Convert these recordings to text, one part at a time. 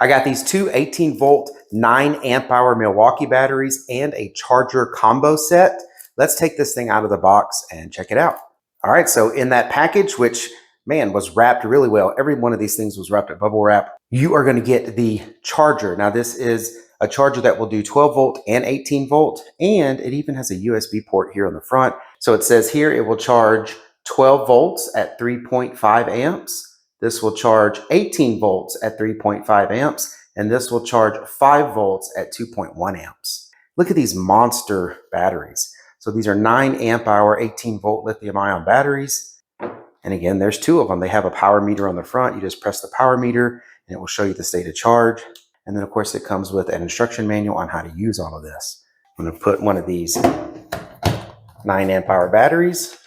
I got these two 18-volt 9 amp-hour Milwaukee batteries and a charger combo set. Let's take this thing out of the box and check it out. All right, so in that package, which, man, was wrapped really well. Every one of these things was wrapped in bubble wrap. You are going to get the charger. Now, this is a charger that will do 12 volt and 18 volt, and it even has a USB port here on the front. So it says here it will charge 12 volts at 3.5 amps. This will charge 18 volts at 3.5 amps, and this will charge 5 volts at 2.1 amps. Look at these monster batteries. So these are 9 amp-hour, 18-volt lithium-ion batteries. And again, there's two of them. They have a power meter on the front. You just press the power meter, and it will show you the state of charge. And then, of course, it comes with an instruction manual on how to use all of this. I'm going to put one of these 9 amp-hour batteries.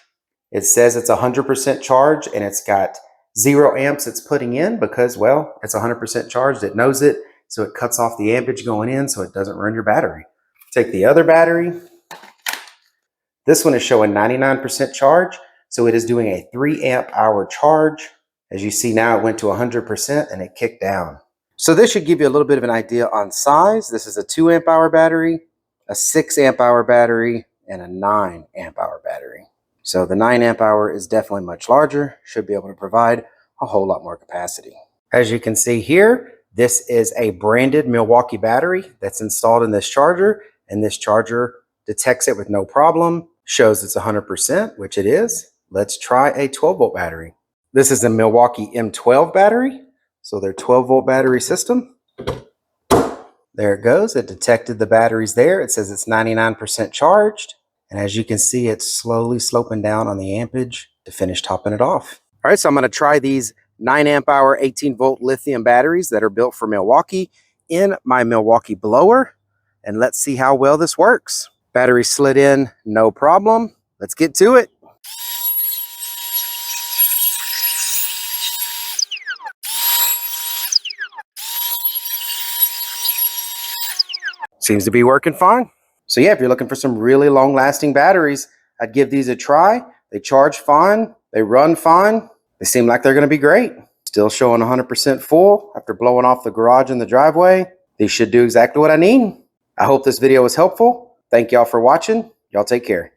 It says it's 100% charged, and it's got 0 amps it's putting in because, well, it's 100% charged. It knows it, so it cuts off the ampage going in so it doesn't run your battery. Take the other battery. This one is showing 99% charge, so it is doing a 3 amp-hour charge. As you see now, it went to 100% and it kicked down. So this should give you a little bit of an idea on size. This is a 2 amp-hour battery, a 6 amp-hour battery, and a 9 amp-hour battery. So the 9 amp-hour is definitely much larger, should be able to provide a whole lot more capacity. As you can see here, this is a branded Milwaukee battery that's installed in this charger, and this charger detects it with no problem, shows it's 100%, which it is. Let's try a 12-volt battery. This is a Milwaukee M12 battery, so their 12-volt battery system. There it goes. It detected the batteries there. It says it's 99% charged. And as you can see, it's slowly sloping down on the ampage to finish topping it off. All right, so I'm going to try these 9 amp-hour, 18-volt lithium batteries that are built for Milwaukee in my Milwaukee blower. And let's see how well this works. Battery slid in, no problem. Let's get to it. Seems to be working fine. So yeah, if you're looking for some really long-lasting batteries, I'd give these a try. They charge fine. They run fine. They seem like they're going to be great. Still showing 100% full after blowing off the garage and the driveway. These should do exactly what I need. I hope this video was helpful. Thank y'all for watching. Y'all take care.